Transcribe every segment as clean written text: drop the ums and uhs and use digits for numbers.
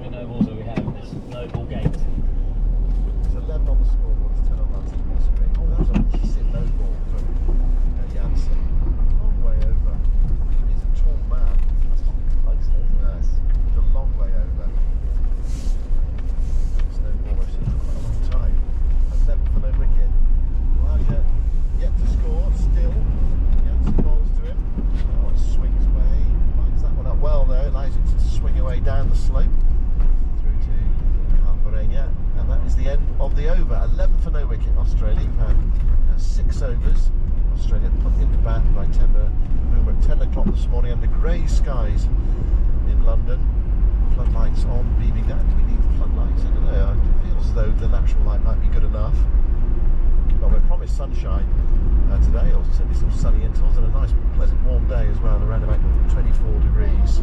many no balls do we have in this no ball gate? It's 11 on the scoreboard, it's 10 on my TV screen. Oh, that was a massive no ball from Janssen. Long way over. He's a tall man. That's not close, though, is it? No, it's a long way over. It's no ball I've seen for quite a long time. That's 11 for no wicket. Raja yet to score, still. Janssen bowls to him. Oh, it swings away. Lines that one up well though. It allows it to swing away down the slope through to Calvarenia. And that is the end of the over. 11 for no wicket, Australia. We've had 6 overs. Australia put into bat by Timber Boomer at 10 o'clock this morning under grey skies in London. Floodlights on, beaming down. Do we need the floodlights? I don't know. It feels as though the natural light might be good enough. Well, we're promised sunshine today, or certainly some sunny intervals, and a nice, pleasant, warm day as well, around about 24 degrees.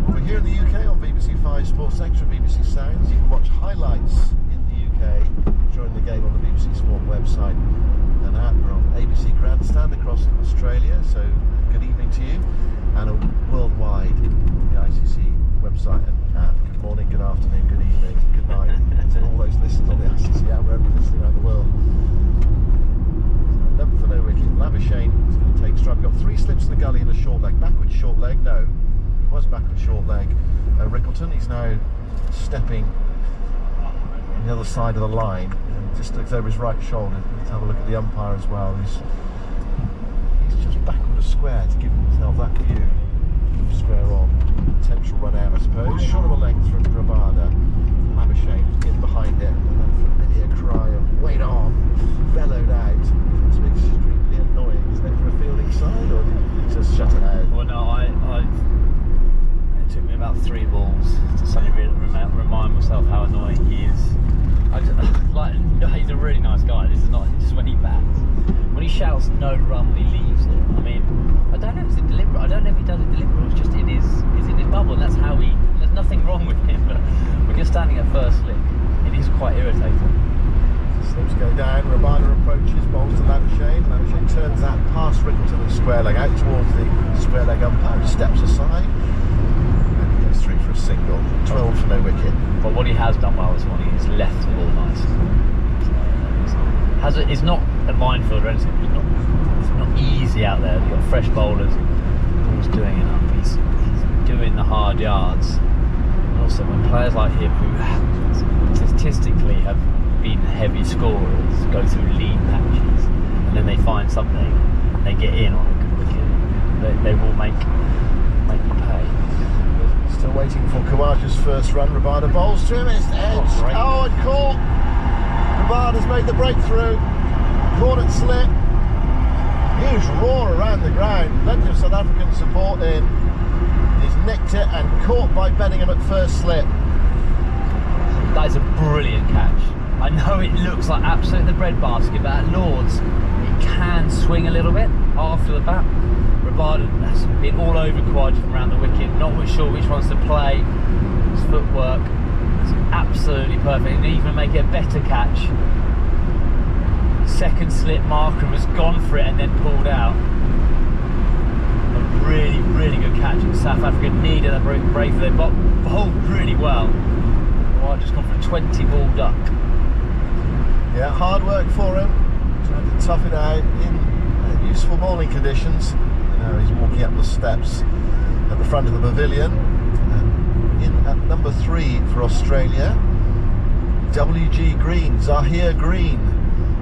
We're here in the UK on BBC 5 Sports Extra, BBC Sounds. You can watch highlights in the UK during the game on the BBC Sport website and app. We're on ABC Grandstand across Australia, so good evening to you, and worldwide the ICC website and app. Good morning, good afternoon, good evening, good night to all those listeners on the ICC app, wherever you're listening around the world. 11 for no wicket. Labuschagne is going to take strike. We've got 3 slips in the gully and a short leg. Backward short leg, no. It was backward short leg. Rickleton, he's now stepping on the other side of the line and just looks over his right shoulder. Let's have a look at the umpire as well. He's just backward a square to give himself that view. Square on. Potential run out, I suppose. Short of a length from Rabada. Labuschagne in behind it. And that familiar cry of wait on, bellowed out. It's extremely annoying, isn't it, for a fielding side, or did you just shut it out? Well, no, it took me about 3 balls to suddenly remind myself how annoying he is. He's a really nice guy. This is not just when he bats. When he shouts no run when he leaves it. I mean, I don't know if it's deliberate. I don't know if he does it deliberately. It's just he's in his bubble, and that's how there's nothing wrong with him. But when you're standing at first slip, it is quite irritating. Slips go down, Rabada approaches, bowls to Labuschagne. Labuschagne turns that past Rickleton and square leg out towards the square leg umpire, steps aside, and he goes through for a single. 12 for no wicket. But what he has done well this morning is left the ball nice. It's not a minefield or anything. It's not easy out there. You've got fresh bowlers. Ball's doing it up. He's doing the hard yards. And also when players like him, who statistically have been heavy scorers, go through lean patches, and then they find something, they get in on a good wicket. They will make you pay. Still waiting for Khawaja's first run. Rabada bowls to him. It's edge. Oh, and caught. Rabada's made the breakthrough. Caught at slip. Huge roar around the ground. Plenty of South African support in. He's nicked it and caught by Benningham at first slip. That is a brilliant catch. I know it looks like absolutely the breadbasket, but at Lords, it can swing a little bit after the bat. Rabada has been all over Khawaja from around the wicket, not sure which ones to play. His footwork is absolutely perfect, and even make it a better catch. Second slip, Markham has gone for it and then pulled out. A really, really good catch. South Africa needed a break. They bowled really well. Khawaja's gone for a 20 ball duck. Yeah, hard work for him, trying to tough it out in useful bowling conditions. And now he's walking up the steps at the front of the pavilion. In at number 3 for Australia, WG Green, Zahir Green,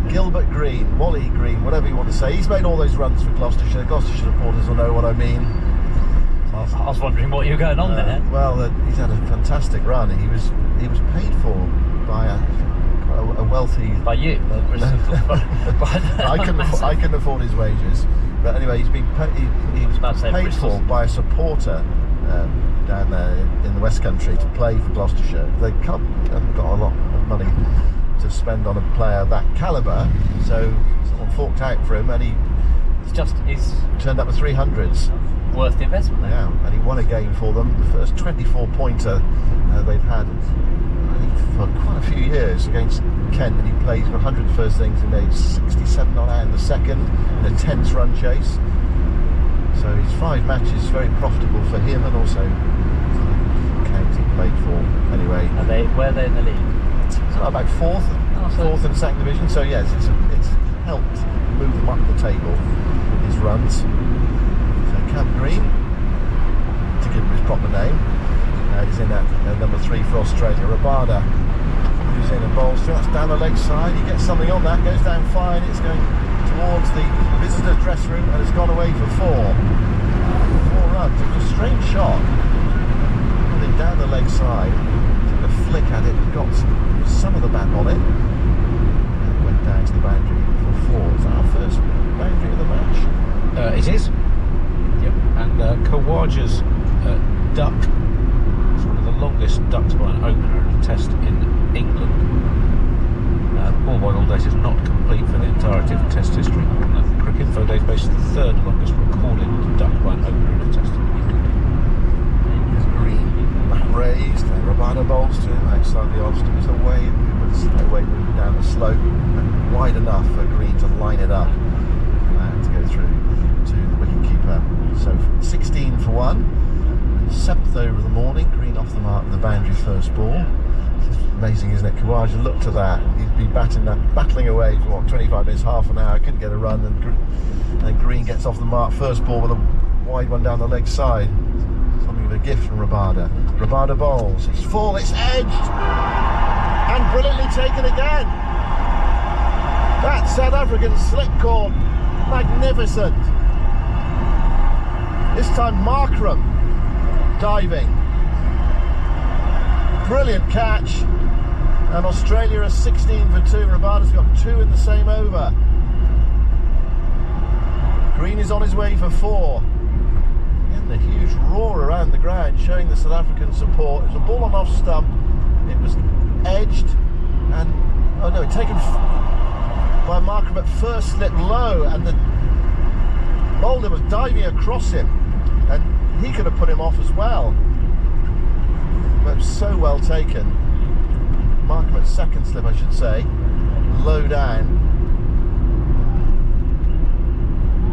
Gilbert Green, Wally Green, whatever you want to say. He's made all those runs for Gloucestershire. Gloucestershire supporters will know what I mean. I was wondering what you were going on there. Well, he's had a fantastic run. He was paid for by a wealthy... By you? I couldn't afford his wages. But anyway, he's been he was paid for by a supporter down there in the West Country to play for Gloucestershire. They haven't got a lot of money to spend on a player of that calibre, so someone forked out for him, and he's turned up with 300s. Worth the investment then. Yeah, and he won a game for them, the first 24-pointer they've had, I think, for quite a few years against Kent, and he played for 100 first innings and made 67 on out in the second in a tense run chase. So his 5 matches very profitable for him, and also Kent he played for anyway. anyway. Where are they in the league? It's about fourth in the second division. So yes, it's helped move them up the table. His runs. So Camp Green, to give him his proper name, he's in at number 3 for Australia. Rabada, who's in and bowls through. That's down the leg side. He gets something on that. Goes down fine. It's going towards the visitors' dressing room and it's gone away for 4 runs. It was a strange shot. Putting down the leg side, took a flick at it, got some of the bat on it, and it went down to the boundary for 4. Is that our first boundary of the match? It is. Yep. And Kawaja's duck is one of the longest ducks by an opener in a test in England. Ball by all days is not complete for the entirety of Test history. The Cricket Info database is the 3rd longest recorded duck by an opener in a test in England. Here's Green, back raised, and Rabada bowls to him outside the off. It was away moving down the slope, and wide enough for Green to line it up and to go through to the wicketkeeper. So 16 for 1. 7th over of the morning. Green off the mark with the boundary first ball. Amazing, isn't it? Kawaja looked at that. He's been battling away for 25 minutes, half an hour. Couldn't get a run, and Green gets off the mark first ball with a wide one down the leg side. Something of a gift from Rabada. Rabada bowls. It's full. It's edged and brilliantly taken again. That South African slip cord, magnificent. This time Markram diving. Brilliant catch, and Australia are 16 for 2. Rabada's got 2 in the same over. Green is on his way for 4. Again, the huge roar around the ground showing the South African support. It was a ball on off stump. It was edged and taken by Markram at first, slipped low, and the bowler was diving across him, and he could have put him off as well. But so well taken. Markram at second slip, I should say, low down,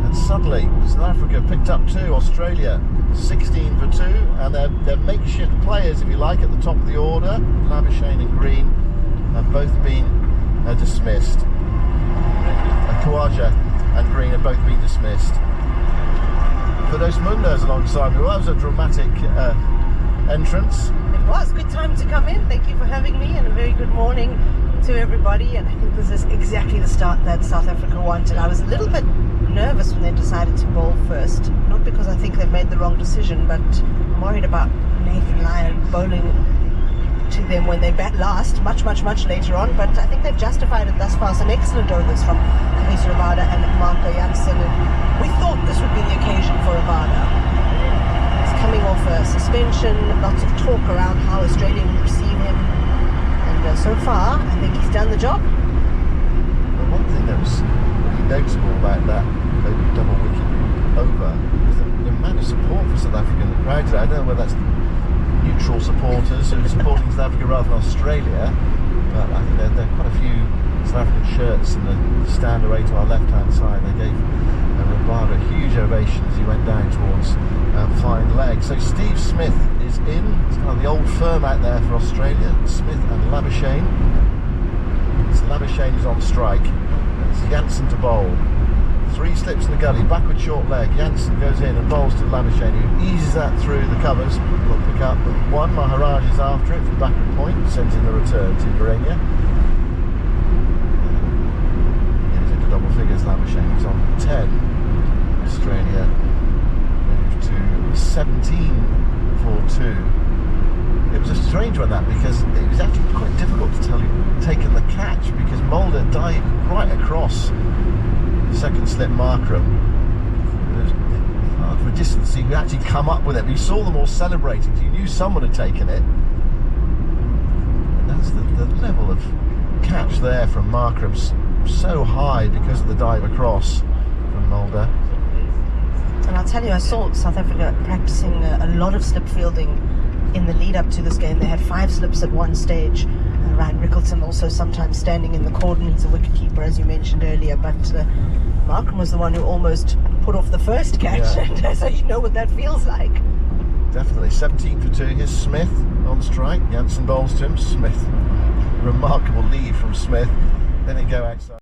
and suddenly South Africa picked up 2. Australia 16 for 2, and their makeshift players, if you like, at the top of the order, Labuschagne and Green, have both been dismissed. Kawaja and Green have both been dismissed. For those Mundos alongside me, well, that was a dramatic entrance. It was good time to come in. Thank you for having me, and a very good morning to everybody. And I think this is exactly the start that South Africa wanted. I was a little bit nervous when they decided to bowl first, not because I think they've made the wrong decision, but I'm worried about Nathan Lyon bowling to them when they bat last, much later on. But I think they've justified it thus far. Some excellent overs from Kagiso Rabada and Marco Jansen, and we thought this would be the occasion for Rabada. Coming off a suspension, lots of talk around how Australia would receive him, and so far I think he's done the job. Well, one thing that was really noticeable about that double wicket over was the amount of support for South Africa in the crowd today. I don't know whether that's neutral supporters who are supporting South Africa rather than Australia, but I think there are quite a few South African shirts in the stand away to our left hand side. They gave Rabada a huge ovation as he went down towards fine leg. So Steve Smith is in. It's kind of the old firm out there for Australia. Smith and Labuschagne. So Labuschagne is on strike. It's Jansen to bowl. 3 slips in the gully, backward short leg. Jansen goes in and bowls to Labuschagne, who eases that through the covers. Will pick up 1. Maharaj is after it from backward point, sends in the return to Garenia. He's into double figures. Labuschagne is on 10. Australia moved to 17 for 2. It was a strange one, that, because it was actually quite difficult to tell who taken the catch, because Mulder dived right across the second slip Markram. It was hard for a distance to see who actually come up with it, but you saw them all celebrating, so you knew someone had taken it. And that's the level of catch there from Markram's so high because of the dive across from Mulder. And I'll tell you, I saw South Africa practicing a lot of slip fielding in the lead up to this game. They had 5 slips at one stage. Ryan Rickleton also sometimes standing in the cordon. He's a wicketkeeper, as you mentioned earlier, but Markram was the one who almost put off the first catch, and so you know what that feels like. Definitely. 17 for 2. Here's Smith on strike. Jansen bowls to him. Smith, remarkable lead from Smith. Then it go outside.